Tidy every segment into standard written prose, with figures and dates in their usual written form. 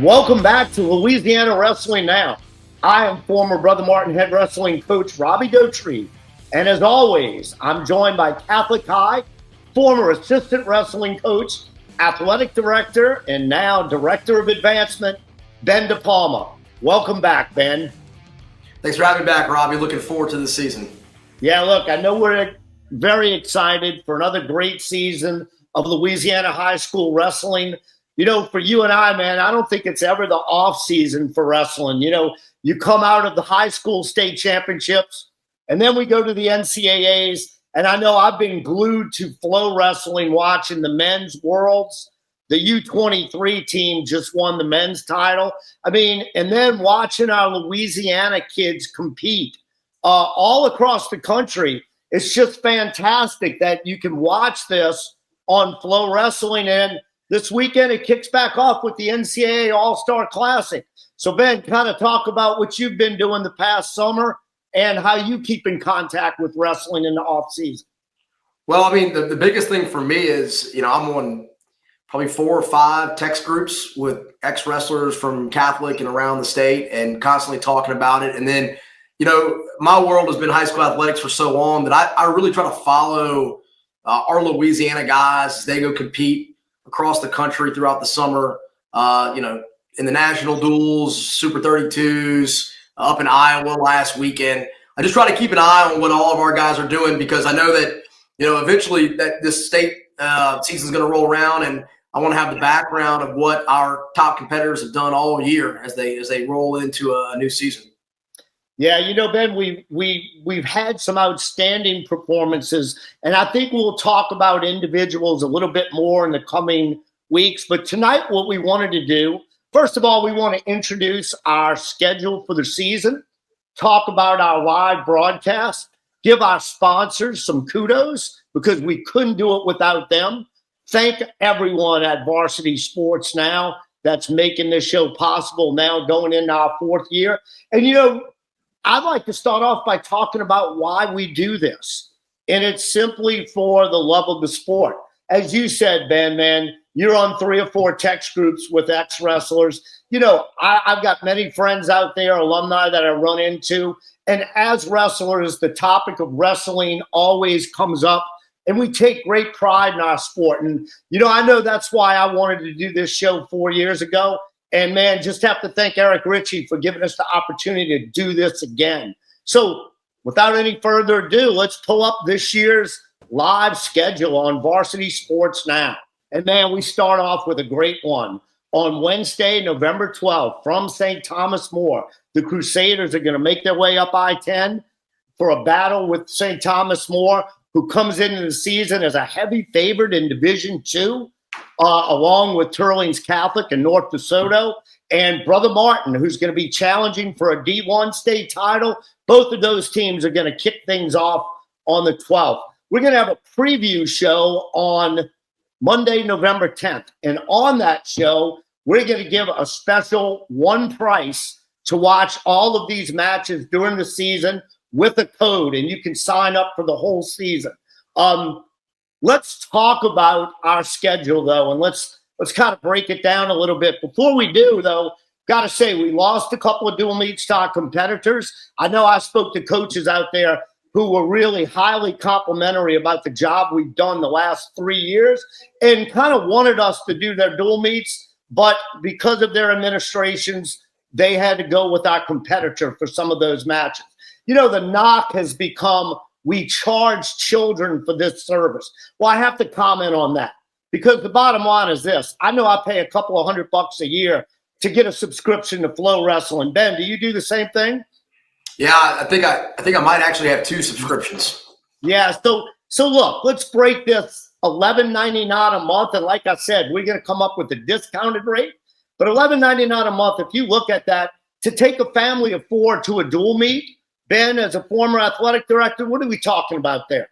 Welcome back to Louisiana Wrestling Now. I am former Brother Martin head wrestling coach Robbie Dauterive. And as always, I'm joined by Catholic High, former assistant wrestling coach, athletic director, and now director of advancement, Ben DiPalma. Welcome back, Ben. Thanks for having me back, Robbie. Looking forward to this season. Yeah, look, I know we're very excited for another great season of Louisiana high school wrestling. You know, for you and I, man, I don't think it's ever the off season for wrestling. You know, you come out of the high school state championships, and then we go to the NCAAs. And I know I've been glued to Flow Wrestling watching the men's worlds. The U23 team just won the men's title. I mean, and then watching our Louisiana kids compete all across the country. It's just fantastic that you can watch this on Flow Wrestling. And this weekend, it kicks back off with the NCAA All-Star Classic. So, Ben, kind of talk about what you've been doing the past summer and how you keep in contact with wrestling in the off-season. Well, I mean, the biggest thing for me is, you know, I'm on probably 4 or 5 text groups with ex-wrestlers from Catholic and around the state and constantly talking about it. And then, you know, my world has been high school athletics for so long that I really try to follow our Louisiana guys as they go compete across the country throughout the summer, you know, in the national duels, Super 32s, up in Iowa last weekend. I just try to keep an eye on what all of our guys are doing because I know that, you know, eventually that this state season is going to roll around, and I want to have the background of what our top competitors have done all year as they roll into a new season. Yeah, you know, Ben, we've had some outstanding performances, and I think we'll talk about individuals a little bit more in the coming weeks. But tonight, what we wanted to do, first of all, we want to introduce our schedule for the season, talk about our live broadcast, give our sponsors some kudos because we couldn't do it without them. Thank everyone at Varsity Sports Now that's making this show possible now going into our 4th year. And, you know, I'd like to start off by talking about why we do this. And it's simply for the love of the sport. As you said, Ben, man, you're on 3 or 4 text groups with ex-wrestlers. You know, I've got many friends out there, alumni that I run into. And as wrestlers, the topic of wrestling always comes up. And we take great pride in our sport. And, you know, I know that's why I wanted to do this show 4 years ago. And, man, just have to thank Eric Ritchie for giving us the opportunity to do this again. So without any further ado, let's pull up this year's live schedule on Varsity Sports Now. And, man, we start off with a great one. On Wednesday, November 12th, from St. Thomas More, the Crusaders are going to make their way up I-10 for a battle with St. Thomas More, who comes into the season as a heavy favorite in Division II. Along with Turlings Catholic and North DeSoto, and Brother Martin, who's going to be challenging for a D1 state title. Both of those teams are going to kick things off on the 12th. We're going to have a preview show on Monday, November 10th. And on that show, we're going to give a special one price to watch all of these matches during the season with a code, and you can sign up for the whole season. Let's talk about our schedule, though, and let's kind of break it down a little bit. Before we do, though, got to say we lost a couple of dual meets to our competitors. I know I spoke to coaches out there who were really highly complimentary about the job we've done the last 3 years and kind of wanted us to do their dual meets, but because of their administrations, they had to go with our competitor for some of those matches. You know, the knock has become, we charge children for this service. Well, I have to comment on that because the bottom line is this. I know I pay a couple of $100 a year to get a subscription to Flow Wrestling. Ben, do you do the same thing? Yeah, I think I might actually have 2 subscriptions. Yeah, so look, let's break this $11.99 a month. And like I said, we're going to come up with a discounted rate. But $11.99 a month, if you look at that, to take a family of 4 to a dual meet, Ben, as a former athletic director, what are we talking about there?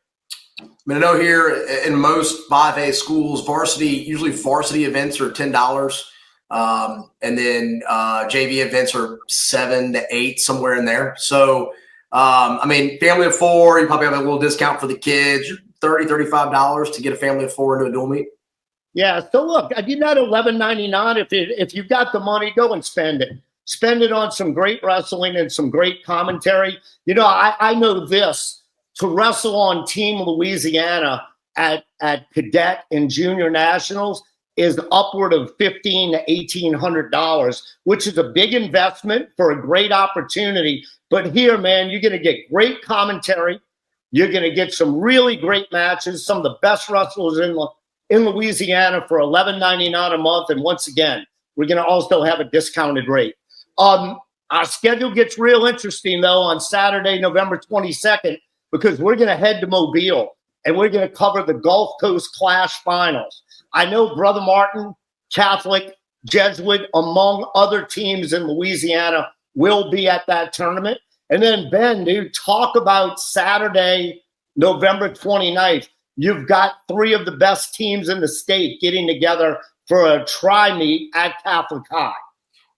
I mean, I know here in most 5A schools, usually varsity events are $10. And then JV events are $7 to $8, somewhere in there. So, I mean, family of 4, you probably have a little discount for the kids, $30, $35 to get a family of 4 into a dual meet. Yeah. So look, I did that $11.99. If you've got the money, go and spend it. Spend it on some great wrestling and some great commentary. I know this, to wrestle on Team Louisiana at cadet and junior nationals is upward of $1,500 to $1,800, which is a big investment for a great opportunity. But here, man, you're going to get great commentary. You're going to get some really great matches, some of the best wrestlers in Louisiana for $11.99 a month. And once again, we're going to also have a discounted rate. Our schedule gets real interesting, though, on Saturday, November 22nd, because we're going to head to Mobile and we're going to cover the Gulf Coast Clash finals. I know Brother Martin, Catholic, Jesuit, among other teams in Louisiana, will be at that tournament. And then, Ben, dude, talk about Saturday, November 29th. You've got three of the best teams in the state getting together for a tri-meet at Catholic High.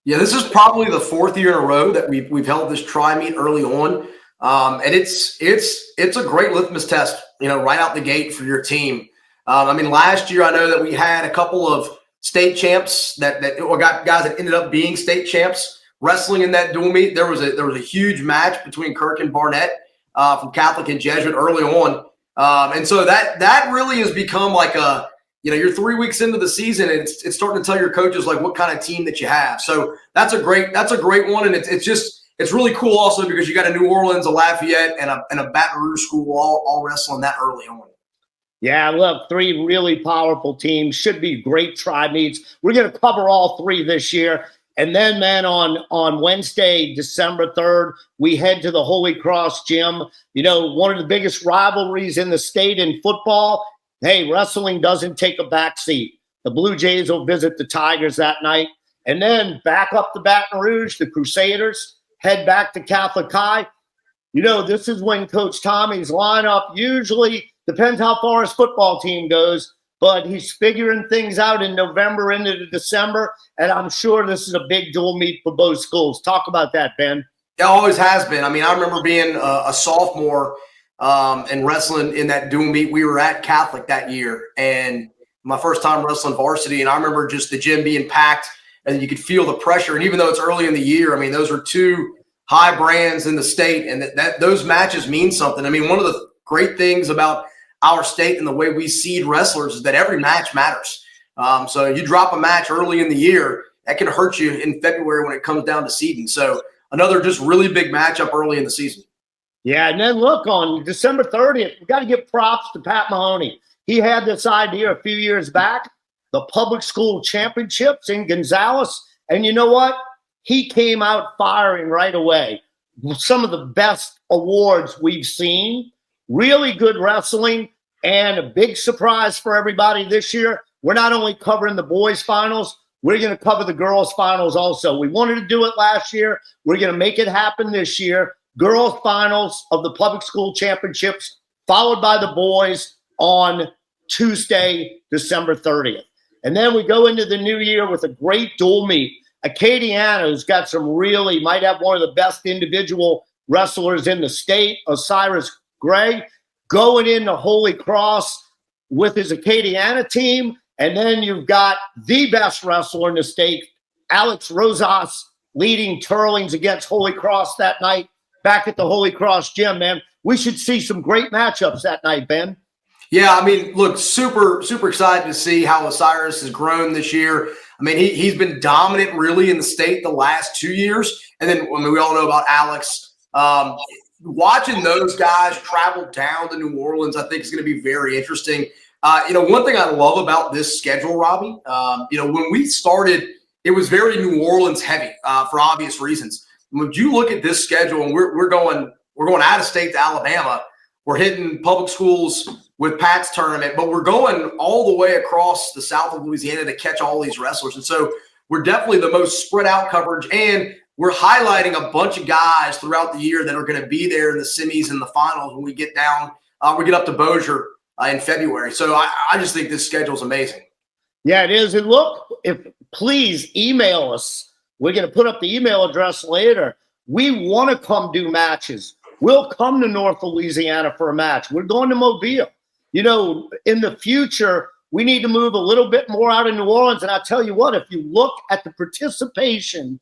Yeah, this is probably the fourth year in a row that we've held this tri-meet early on. And it's a great litmus test, right out the gate for your team. Last year I know that we had a couple of state champs that got guys that ended up being state champs wrestling in that dual meet. There was a huge match between Kirk and Barnett from Catholic and Jesuit early on. And so that really has become like you're 3 weeks into the season and it's starting to tell your coaches like what kind of team that you have. So that's a great one. And it's really cool also because you got a New Orleans, a Lafayette, and a Baton Rouge school all wrestling that early on. Yeah, look, three really powerful teams. Should be great tri-meets. We're going to cover all three this year. And then, man, on Wednesday, December 3rd, we head to the Holy Cross Gym. One of the biggest rivalries in the state in football. Hey, wrestling doesn't take a backseat. The Blue Jays will visit the Tigers that night. And then back up to Baton Rouge, the Crusaders head back to Catholic High. This is when Coach Tommy's lineup usually depends how far his football team goes, but he's figuring things out in November into December, and I'm sure this is a big dual meet for both schools. Talk about that, Ben. It always has been. I remember being a sophomore and wrestling in that dual meet. We were at Catholic that year, and my first time wrestling varsity, and I remember just the gym being packed, and you could feel the pressure. And even though it's early in the year, those are two high brands in the state, and that those matches mean something. One of the great things about our state and the way we seed wrestlers is that every match matters. So you drop a match early in the year, that can hurt you in February when it comes down to seeding. So another just really big matchup early in the season. Yeah, and then look, on December 30th, we got to give props to Pat Mahoney. He had this idea a few years back, the public school championships in Gonzales. And you know what? He came out firing right away. Some of the best awards we've seen. Really good wrestling, and a big surprise for everybody this year. We're not only covering the boys' finals, we're going to cover the girls' finals also. We wanted to do it last year. We're going to make it happen this year. Girls' finals of the public school championships, followed by the boys on Tuesday, December 30th. And then we go into the new year with a great dual meet. Acadiana, who's got might have one of the best individual wrestlers in the state, Osiris Gray, going into Holy Cross with his Acadiana team. And then you've got the best wrestler in the state, Alex Rosas, leading Turlings against Holy Cross that night back at the Holy Cross Gym, man. We should see some great matchups that night, Ben. Yeah, look, super, super excited to see how Osiris has grown this year. He's been dominant really in the state the last 2 years. And then we all know about Alex. Watching those guys travel down to New Orleans, I think is going to be very interesting. One thing I love about this schedule, Robbie, when we started, it was very New Orleans heavy for obvious reasons. When you look at this schedule, and we're going out of state to Alabama, we're hitting public schools with Pat's tournament, but we're going all the way across the south of Louisiana to catch all these wrestlers. And so we're definitely the most spread out coverage, and we're highlighting a bunch of guys throughout the year that are going to be there in the semis and the finals when we get down, we get up to Bossier in February. So I just think this schedule is amazing. Yeah, it is. And look, please email us. We're going to put up the email address later. We want to come do matches. We'll come to North Louisiana for a match. We're going to Mobile. In the future, we need to move a little bit more out of New Orleans. And I tell you what, if you look at the participation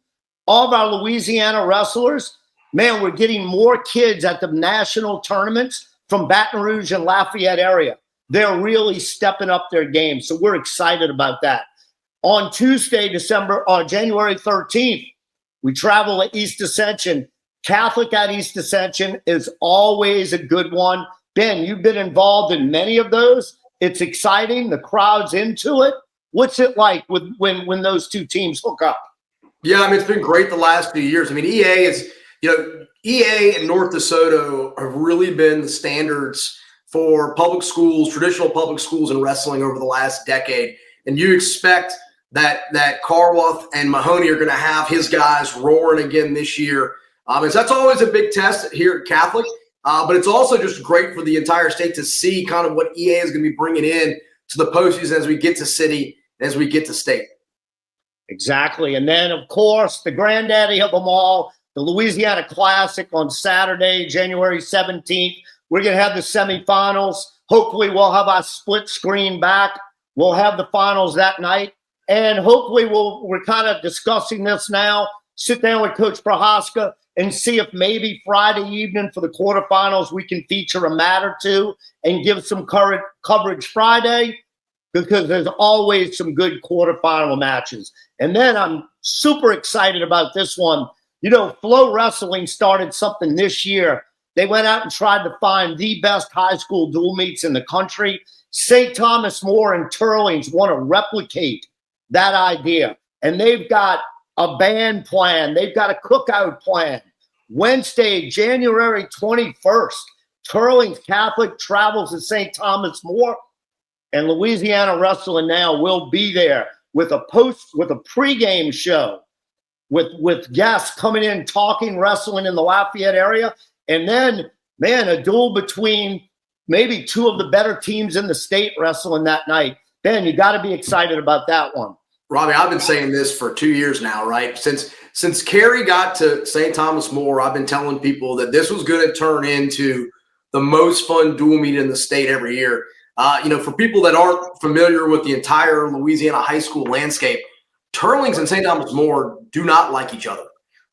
of our Louisiana wrestlers, man, we're getting more kids at the national tournaments from Baton Rouge and Lafayette area. They're really stepping up their game. So we're excited about that. On Tuesday, January 13th, we travel to East Ascension. Catholic at East Ascension is always a good one. Ben, you've been involved in many of those. It's exciting. The crowd's into it. What's it like when those two teams hook up? Yeah, I mean, it's been great the last few years. I mean, EA and North DeSoto have really been the standards for public schools, traditional public schools in wrestling over the last decade. And you expect that Carworth and Mahoney are going to have his guys roaring again this year. And so that's always a big test here at Catholic. But it's also just great for the entire state to see kind of what EA is going to be bringing in to the postseason as we get to city, as we get to state. Exactly. And then, of course, the granddaddy of them all, the Louisiana Classic on Saturday, January 17th. We're going to have the semifinals. Hopefully, we'll have our split screen back. We'll have the finals that night. And hopefully, we're kind of discussing this now. Sit down with Coach Prohaska and see if maybe Friday evening for the quarterfinals we can feature a mat or two and give some coverage Friday, because there's always some good quarterfinal matches. And then I'm super excited about this one. You know, Flow Wrestling started something this year. They went out and tried to find the best high school dual meets in the country. St. Thomas More and Turlings want to replicate that idea. And they've got a band plan. They've got a cookout plan. Wednesday, January 21st, Turlings Catholic travels to St. Thomas More, and Louisiana Wrestling Now will be there with a pregame show with guests coming in, talking wrestling in the Lafayette area. And then, man, a duel between maybe two of the better teams in the state wrestling that night. Ben, you got to be excited about that one. Robbie, I've been saying this for 2 years now, right? Since Carey got to St. Thomas More, I've been telling people that this was going to turn into the most fun dual meet in the state every year. For people that aren't familiar with the entire Louisiana high school landscape, Turlings and St. Thomas More do not like each other.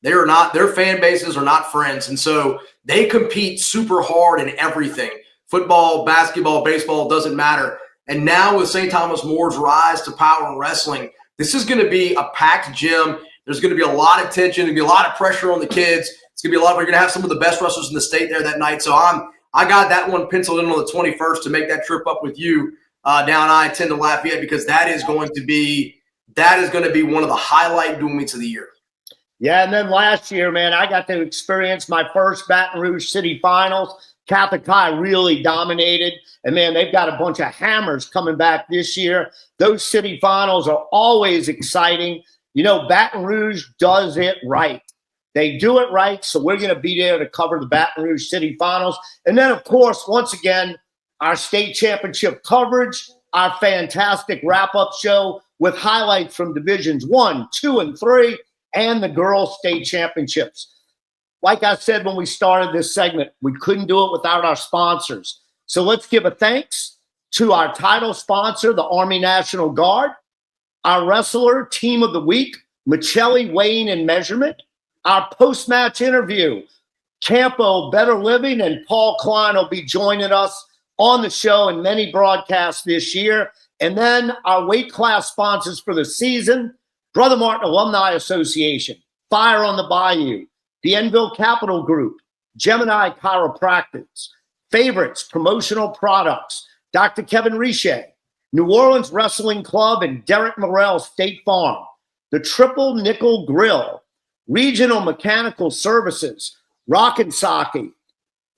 Their fan bases are not friends. And so they compete super hard in everything. Football, basketball, baseball, doesn't matter. And now with St. Thomas More's rise to power in wrestling, this is going to be a packed gym. There's going to be a lot of tension. There's going to be a lot of pressure on the kids. It's going to be we're going to have some of the best wrestlers in the state there that night. So I got that one penciled in on the 21st to make that trip up with you down I-10 to Lafayette, because that is going to be one of the highlight dual meets of the year. Yeah, and then last year, man, I got to experience my first Baton Rouge City Finals. Catholic High really dominated. And, man, they've got a bunch of hammers coming back this year. Those city finals are always exciting. You know, Baton Rouge does it right. They do it right, so we're going to be there to cover the Baton Rouge City Finals. And then, of course, once again, our state championship coverage, our fantastic wrap-up show with highlights from Divisions 1, 2, and 3, and the girls' state championships. Like I said when we started this segment, we couldn't do it without our sponsors. So let's give a thanks to our title sponsor, the Army National Guard, our wrestler team of the week, Michelli Weighing and Measurement, our post-match interview, Campo Better Living, and Paul Klein will be joining us on the show in many broadcasts this year. And then our weight class sponsors for the season, Brother Martin Alumni Association, Fire on the Bayou, the Enville Capital Group, Gemini Chiropractics, Favorites Promotional Products, Dr. Kevin Riche, New Orleans Wrestling Club, and Derek Morrell State Farm, the Triple Nickel Grill, Regional Mechanical Services, Rockin' Sake,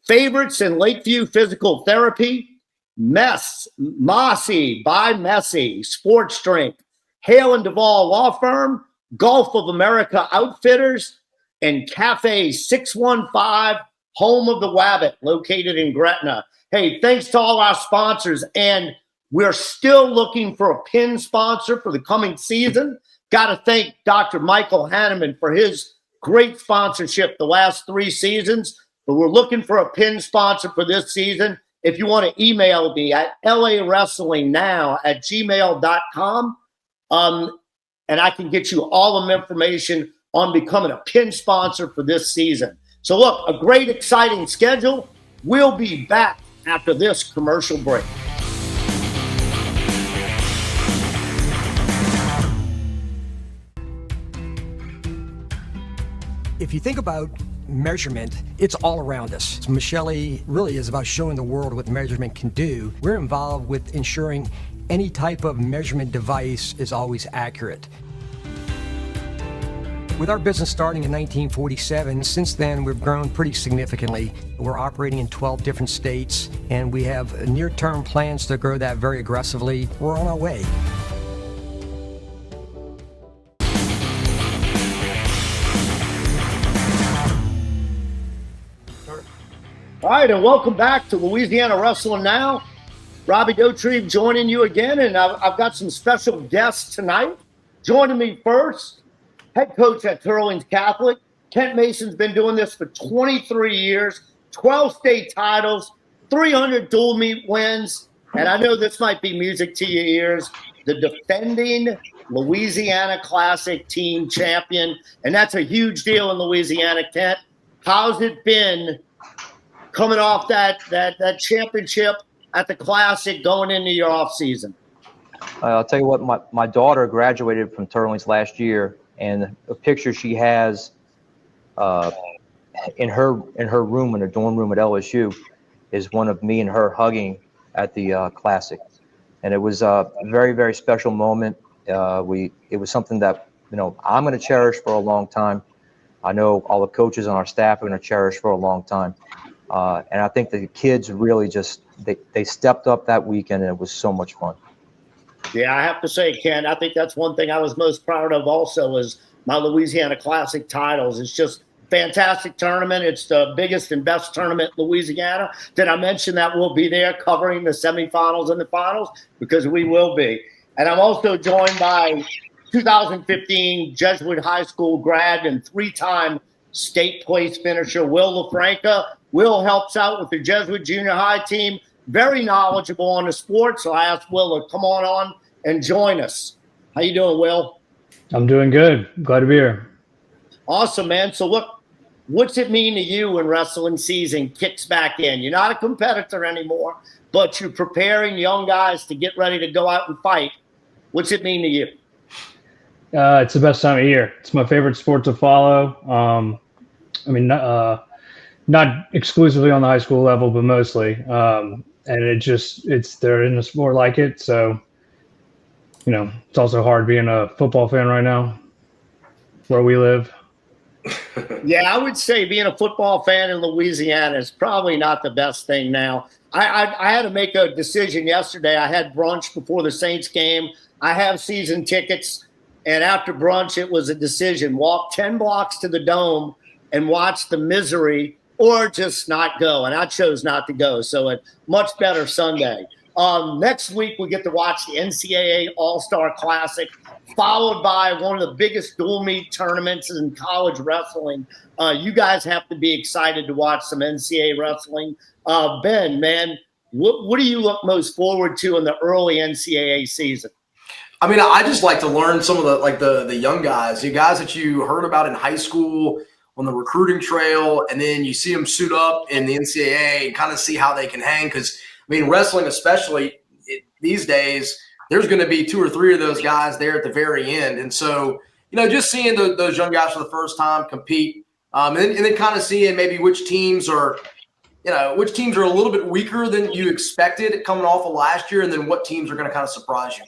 Favorites in Lakeview Physical Therapy, Mossy by Messi, Sports Drink, Hale and Duvall Law Firm, Gulf of America Outfitters, and Cafe 615, home of the Wabbit, located in Gretna. Hey, thanks to all our sponsors, and we're still looking for a pin sponsor for the coming season. Got to thank Dr. Michael Hanneman for his great sponsorship the last 3 seasons, but we're looking for a pin sponsor for this season. if you want to email me at lawrestlingnow@gmail.com, and I can get you all of the information on becoming a pin sponsor for this season. So look, a great, exciting schedule. We'll be back after this commercial break. If you think about measurement, it's all around us. Michelle really is about showing the world what measurement can do. We're involved with ensuring any type of measurement device is always accurate. With our business starting in 1947, since then we've grown pretty significantly. We're operating in 12 different states, and we have near-term plans to grow that very aggressively. We're on our way. All right, and welcome back to Louisiana Wrestling Now. Robbie Dauterive joining you again, and I've got some special guests tonight. Joining me first, head coach at Turlings Catholic. Kent Mason's been doing this for 23 years, 12 state titles, 300 dual meet wins, and I know this might be music to your ears, the defending Louisiana Classic team champion, and that's a huge deal in Louisiana. Kent, how's it been coming off that championship at the Classic going into your off season? I'll tell you what, my daughter graduated from Turlings last year, and a picture she has in her room, in her dorm room at LSU, is one of me and her hugging at the Classic, and it was a very, very special moment. It was something that I'm going to cherish for a long time. I know all the coaches on our staff are going to cherish for a long time, and I think the kids really just they stepped up that weekend, and it was so much fun. Yeah, I have to say, Ken, I think that's one thing I was most proud of also is my Louisiana Classic titles. It's just fantastic tournament. It's the biggest and best tournament in Louisiana. Did I mention that we'll be there covering the semifinals and the finals? Because we will be. And I'm also joined by 2015 Jesuit High School grad and three-time state place finisher Will LaFranca. Will helps out with the Jesuit Junior High team. Very knowledgeable on the sport, so I asked Will to come on and join us. How you doing, Will? I'm doing good. Glad to be here. Awesome, man. So look, what's it mean to you when wrestling season kicks back in? You're not a competitor anymore, but you're preparing young guys to get ready to go out and fight. What's it mean to you? It's the best time of year. It's my favorite sport to follow. Not exclusively on the high school level, but mostly. And they're in the sport like it. So, it's also hard being a football fan right now where we live. Yeah, I would say being a football fan in Louisiana is probably not the best thing now. I had to make a decision yesterday. I had brunch before the Saints game. I have season tickets. And after brunch, it was a decision. Walk 10 blocks to the Dome and watch the misery or just not go. And I chose not to go. So a much better Sunday. Next week, we get to watch the NCAA All-Star Classic, followed by one of the biggest dual meet tournaments in college wrestling. You guys have to be excited to watch some NCAA wrestling. Ben, man, what do you look most forward to in the early NCAA season? I mean, I just like to learn some of the young guys, the guys that you heard about in high school on the recruiting trail, and then you see them suit up in the NCAA and kind of see how they can hang. Because, I mean, wrestling especially these days, there's going to be 2 or 3 of those guys there at the very end. And so, just seeing those young guys for the first time compete, and then kind of seeing maybe which teams are a little bit weaker than you expected coming off of last year, and then what teams are going to kind of surprise you.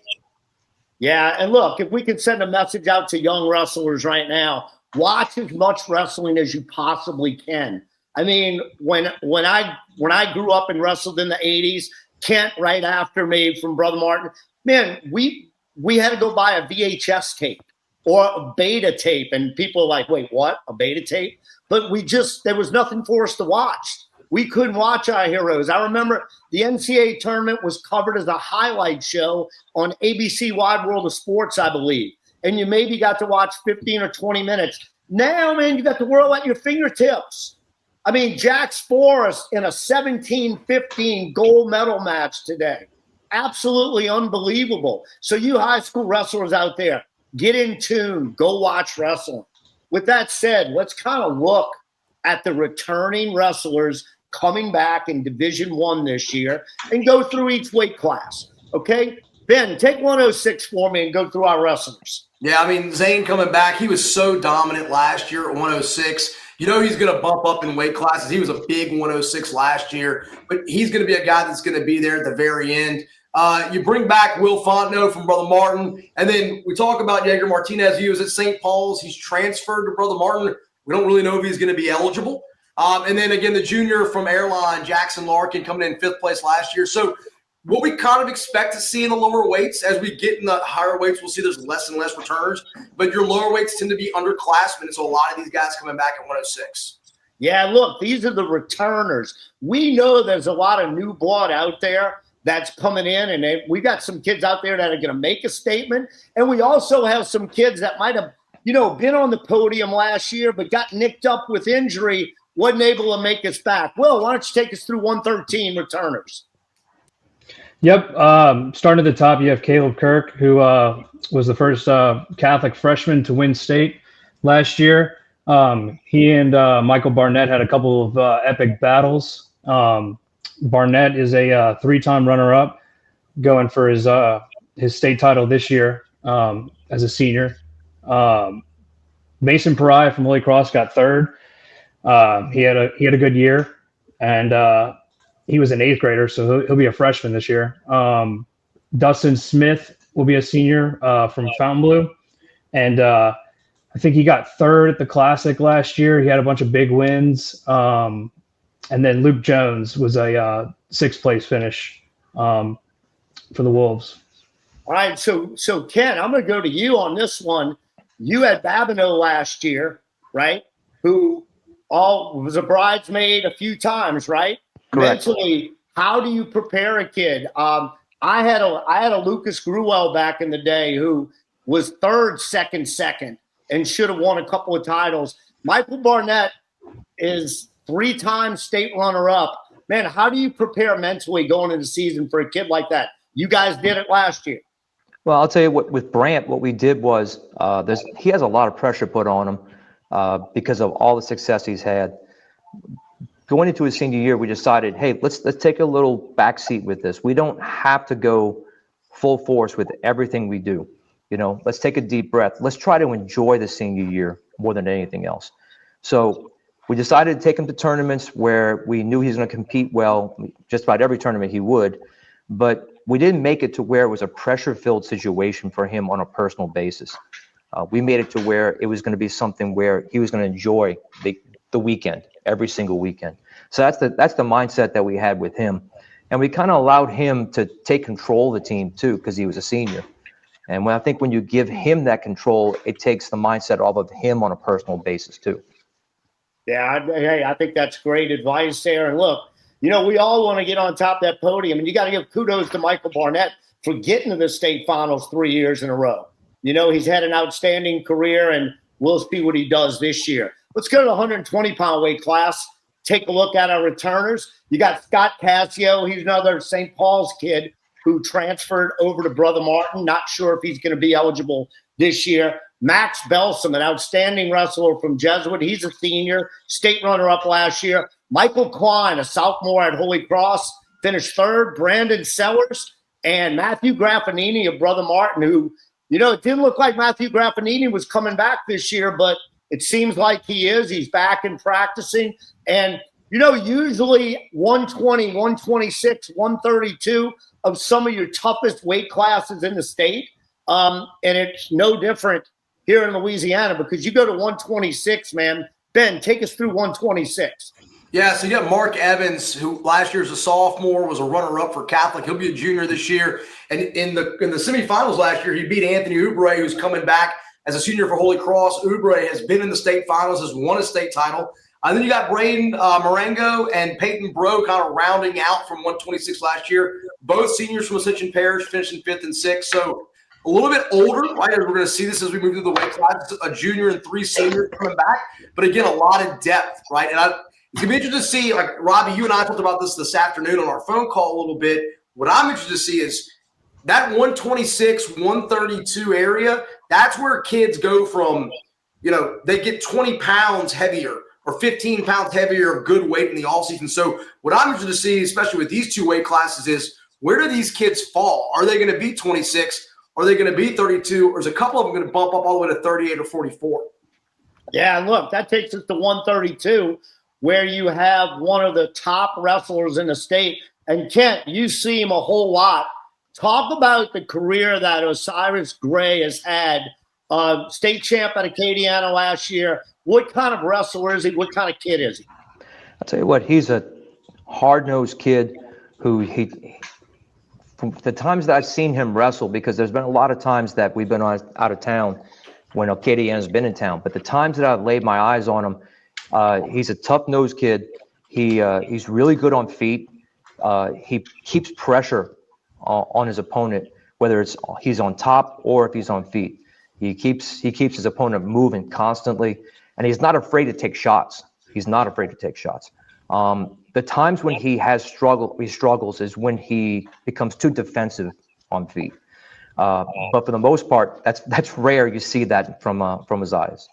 Yeah, and look, if we could send a message out to young wrestlers right now, watch as much wrestling as you possibly can. I mean, when I grew up and wrestled in the 80s, Kent right after me from Brother Martin, man, we had to go buy a VHS tape or a beta tape, and people are like, wait, what? A beta tape? But there was nothing for us to watch. We couldn't watch our heroes. I remember the NCAA tournament was covered as a highlight show on ABC Wide World of Sports, I believe. And you maybe got to watch 15 or 20 minutes. Now, man, you got the world at your fingertips. I mean, Jax Forrest in a 17-15 gold medal match today. Absolutely unbelievable. So you high school wrestlers out there, get in tune, go watch wrestling. With that said, let's kind of look at the returning wrestlers coming back in Division I this year and go through each weight class. Okay? Ben, take 106 for me and go through our wrestlers. Yeah, I mean, Zane coming back, he was so dominant last year at 106. You know he's going to bump up in weight classes. He was a big 106 last year, but he's going to be a guy that's going to be there at the very end. You bring back Will Fontenot from Brother Martin, and then we talk about Jaeger Martinez. He was at St. Paul's. He's transferred to Brother Martin. We don't really know if he's going to be eligible. And then, again, the junior from Airline, Jackson Larkin, coming in 5th place last year. So what we kind of expect to see in the lower weights, as we get in the higher weights, we'll see there's less and less returners. But your lower weights tend to be underclassmen, so a lot of these guys coming back at 106. Yeah, look, these are the returners. We know there's a lot of new blood out there that's coming in, and we got some kids out there that are going to make a statement. And we also have some kids that might have, been on the podium last year but got nicked up with injury, wasn't able to make us back. Will, why don't you take us through 113 returners? Yep. Starting at the top, you have Caleb Kirk, who was the first Catholic freshman to win state last year. He and Michael Barnett had a couple of epic battles. Barnett is a 3-time runner-up, going for his state title this year as a senior. Mason Pariah from Holy Cross got 3rd. He had a good year, and he was an 8th grader, so he'll be a freshman this year. Dustin Smith will be a senior from Fontainebleau, and I think he got 3rd at the Classic last year. He had a bunch of big wins. And then Luke Jones was a 6th place finish for the Wolves. All right, so Ken, I'm going to go to you on this one. You had Babineau last year, right? Who was a bridesmaid a few times, right? Correct. Mentally, how do you prepare a kid? I had a Lucas Gruwell back in the day who was 3rd, second, and should have won a couple of titles. Michael Barnett is 3-time state runner-up. Man, how do you prepare mentally going into the season for a kid like that? You guys did it last year. Well, I'll tell you what, with Brant, what we did was he has a lot of pressure put on him because of all the success he's had. Going into his senior year, we decided, hey, let's take a little backseat with this. We don't have to go full force with everything we do. Let's take a deep breath. Let's try to enjoy the senior year more than anything else. So we decided to take him to tournaments where we knew he was going to compete well. Just about every tournament he would, but we didn't make it to where it was a pressure-filled situation for him on a personal basis. We made it to where it was going to be something where he was going to enjoy the weekend, every single weekend. So that's the mindset that we had with him. And we kind of allowed him to take control of the team too, because he was a senior. And I think when you give him that control, it takes the mindset off of him on a personal basis too. Yeah, I think that's great advice there. And look, we all want to get on top of that podium, and you got to give kudos to Michael Barnett for getting to the state finals 3 years in a row. He's had an outstanding career, and we'll see what he does this year. Let's go to the 120-pound weight class. Take a look at our returners. You got Scott Cassio. He's another St. Paul's kid who transferred over to Brother Martin. Not sure if he's going to be eligible this year. Max Belsom, an outstanding wrestler from Jesuit. He's a senior, state runner-up last year. Michael Klein, a sophomore at Holy Cross, finished 3rd. Brandon Sellers and Matthew Graffanini of Brother Martin, who, it didn't look like Matthew Graffanini was coming back this year, but it seems like he is. He's back and practicing. And, usually 120, 126, 132 of some of your toughest weight classes in the state. And it's no different here in Louisiana because you go to 126, man. Ben, take us through 126. Yeah, so you got Mark Evans, who last year was a sophomore, was a runner-up for Catholic. He'll be a junior this year. And in the semifinals last year, he beat Anthony Oubre, who's coming back as a senior for Holy Cross. Oubre has been in the state finals, has won a state title. And then you got Braden Marengo and Peyton Bro kind of rounding out from 126 last year. Both seniors from Ascension Parish finishing 5th and 6th. So a little bit older, right? We're going to see this as we move through the weight class. A junior and 3 seniors coming back. But again, a lot of depth, right? And It's going to be interesting to see, like, Robbie, you and I talked about this afternoon on our phone call a little bit. What I'm interested to see is that 126, 132 area. That's where kids go from, they get 20 pounds heavier or 15 pounds heavier of good weight in the offseason. So what I'm interested to see, especially with these two weight classes, is where do these kids fall? Are they going to be 26? Are they going to be 32? Or is a couple of them going to bump up all the way to 38 or 44? Yeah, and look, that takes us to 132, where you have one of the top wrestlers in the state. And Kent, you see him a whole lot. Talk about the career that Osiris Gray has had. State champ at Acadiana last year. What kind of wrestler is he? What kind of kid is he? I'll tell you what, he's a hard-nosed kid who from the times that I've seen him wrestle, because there's been a lot of times that we've been out of town when Acadiana's been in town, but the times that I've laid my eyes on him, he's a tough-nosed kid. He's really good on feet. He keeps pressure on his opponent, whether he's on top or if he's on feet. He keeps his opponent moving constantly, and he's not afraid to take shots. He's not afraid to take shots. The times when he struggles is when he becomes too defensive on feet. But for the most part, that's rare. You see that from his eyes.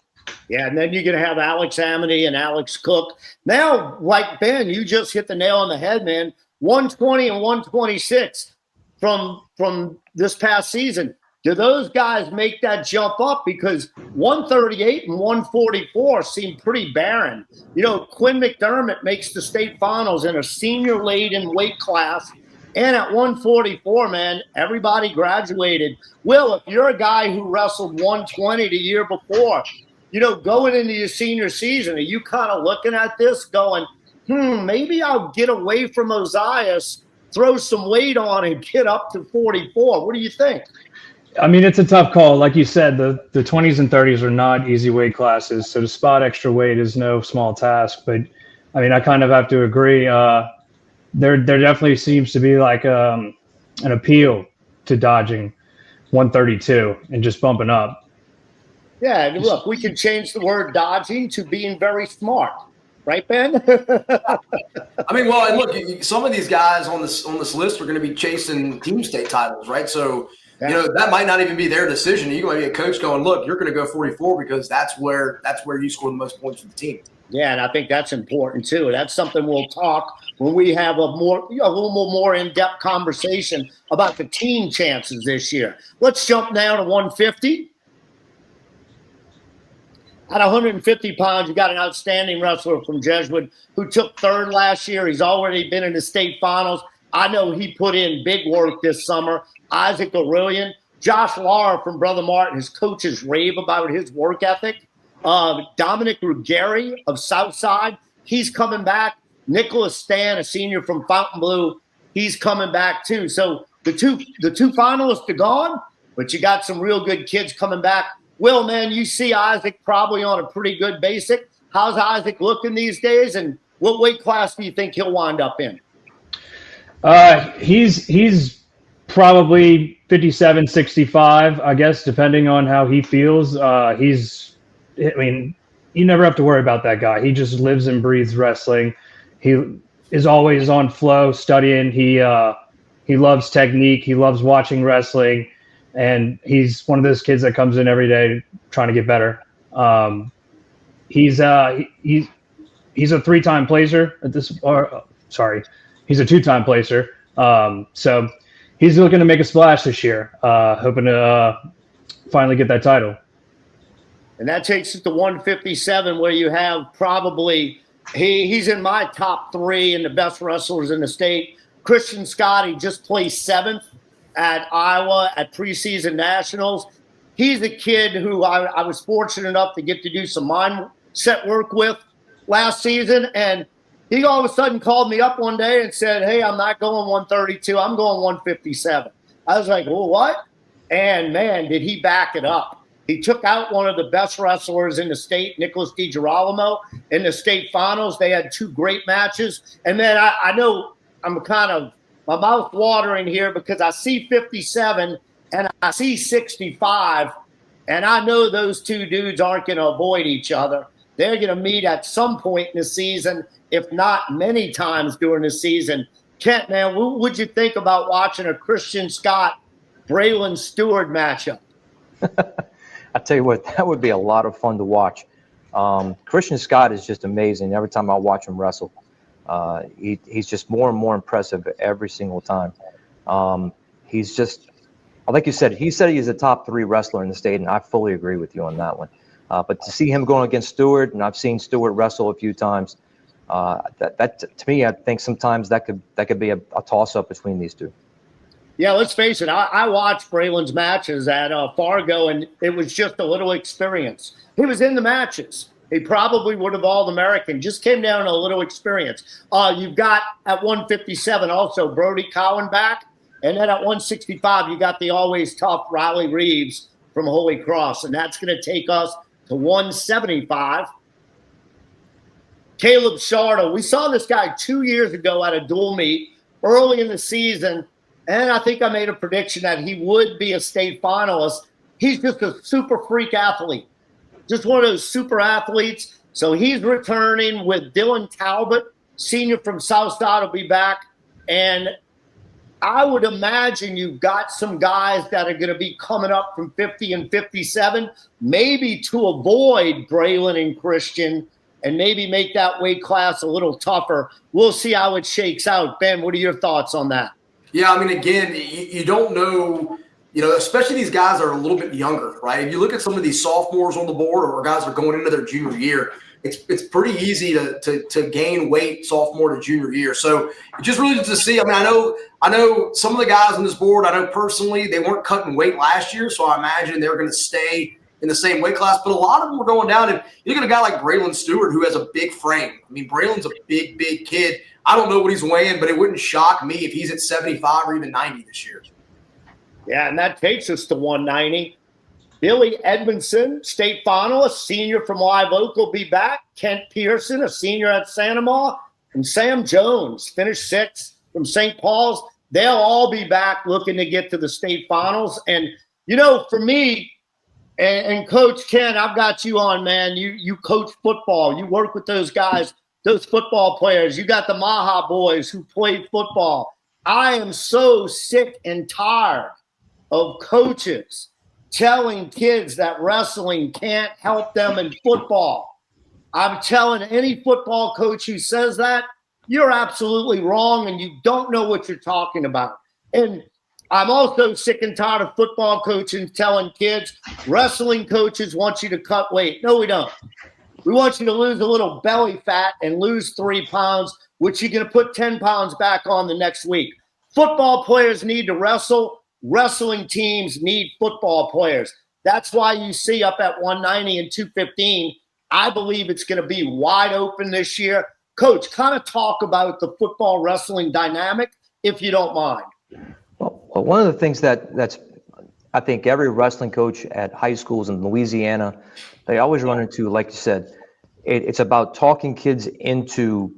Yeah, and then you're going to have Alex Amity and Alex Cook. Now, like Ben, you just hit the nail on the head, man. 120 and 126 from this past season. Do those guys make that jump up? Because 138 and 144 seem pretty barren. Quinn McDermott makes the state finals in a senior-laden weight class. And at 144, man, everybody graduated. Will, if you're a guy who wrestled 120 the year before, going into your senior season, are you kind of looking at this going, maybe I'll get away from Osiris, throw some weight on and get up to 44? What do you think? I mean, it's a tough call. Like you said, the 20s and 30s are not easy weight classes. So to spot extra weight is no small task. But, I mean, I kind of have to agree. There definitely seems to be like an appeal to dodging 132 and just bumping up. Yeah, and look, we can change the word dodging to being very smart. Right, Ben? I mean, well, and look, some of these guys on this list are going to be chasing team state titles, right? So, that might not even be their decision. You might be a coach going, look, you're going to go 44 because that's where you score the most points for the team. Yeah, and I think that's important too. That's something we'll talk when we have a little more in-depth conversation about the team chances this year. Let's jump now to 150. At 150 pounds, you got an outstanding wrestler from Jesuit who took third last year. He's already been in the state finals. I know he put in big work this summer. Isaac Aurelian. Josh Lara from Brother Martin. His coaches rave about his work ethic. Dominic Ruggieri of Southside. He's coming back. Nicholas Stan, a senior from Fontainebleau. He's coming back too. So the two finalists are gone, but you got some real good kids coming back. Will, man, you see Isaac probably on a pretty good basic. How's Isaac looking these days, and what weight class do you think he'll wind up in? He's probably 57, 65, I guess, depending on how he feels. You never have to worry about that guy. He just lives and breathes wrestling. He is always on flow, studying. He loves technique. He loves watching wrestling. And he's one of those kids that comes in every day trying to get better. He's a three-time placer at this. He's a two-time placer. So he's looking to make a splash this year, hoping to finally get that title. And that takes us to 157, where you have probably he's in my top three and the best wrestlers in the state. Christian Scott, he just placed seventh at Iowa at preseason nationals. He's a kid who I was fortunate enough to get to do some mindset work with last season. And he all of a sudden called me up one day and said, hey, I'm not going 132. I'm going 157. I was like, well, what? And, man, did he back it up. He took out one of the best wrestlers in the state, Nicholas DiGirolamo, in the state finals. They had two great matches. And then I know I'm kind of my mouth watering here because I see 57 and I see 65, and I know those two dudes aren't going to avoid each other. They're going to meet at some point in the season, if not many times during the season. Kent, man, what would you think about watching a Christian Scott, Braylon Stewart matchup? I tell you what, that would be a lot of fun to watch. Christian Scott is just amazing. Every time I watch him wrestle, he's just more and more impressive every single time. He's just, like you said, he said he's a top 3 wrestler in the state, and I fully agree with you on that one. But to see him going against Stewart, and I've seen Stewart wrestle a few times, that to me, I think sometimes that could be a toss-up between these two. Yeah, let's face it. I watched Braylon's matches at Fargo, and it was just a little experience. He was in the matches. He probably would have All-American. Just came down to a little experience. You've got at 157 also Brody Cowan back, and then at 165 you got the always tough Riley Reeves from Holy Cross, and that's going to take us to 175. Caleb Shardo. We saw this guy 2 years ago at a dual meet early in the season, and I think I made a prediction that he would be a state finalist. He's just a super freak athlete, just one of those super athletes. So he's returning with Dylan Talbot, senior from Southside, will be back. And I would imagine you've got some guys that are going to be coming up from 50 and 57, maybe to avoid Braylon and Christian, and maybe make that weight class a little tougher. We'll see how it shakes out. Ben, what are your thoughts on that? Yeah, I mean, again, you don't know, especially these guys that are a little bit younger, right? If you look at some of these sophomores on the board or guys that are going into their junior year, it's pretty easy to gain weight sophomore to junior year. So just really to see. I mean, I know some of the guys on this board. I know personally they weren't cutting weight last year, so I imagine they're going to stay in the same weight class. But a lot of them were going down. And you look at a guy like Braylon Stewart, who has a big frame. I mean, Braylon's a big kid. I don't know what he's weighing, but it wouldn't shock me if he's at 75 or even 90 this year. Yeah, and that takes us to 190. Billy Edmondson, state finalist, senior from Live Oak, will be back. Kent Pearson, a senior at Santa Ma, and Sam Jones, finished 6th from St. Paul's. They'll all be back looking to get to the state finals. And, for me, and Coach Ken, I've got you on, man. You coach football. You work with those guys, those football players. You got the Maha boys who play football. I am so sick and tired of coaches telling kids that wrestling can't help them in football. I'm telling any football coach who says that, you're absolutely wrong and you don't know what you're talking about. And I'm also sick and tired of football coaches telling kids wrestling coaches want you to cut weight. No, we don't. We want you to lose a little belly fat and lose 3 pounds, which you're going to put 10 pounds back on the next week. Football players need to wrestle. Wrestling teams need football players. That's why you see up at 190 and 215, I believe it's going to be wide open this year. Coach, kind of talk about the football wrestling dynamic, if you don't mind. Well, one of the things that's I think every wrestling coach at high schools in Louisiana, they always run into, like you said, it's about talking kids into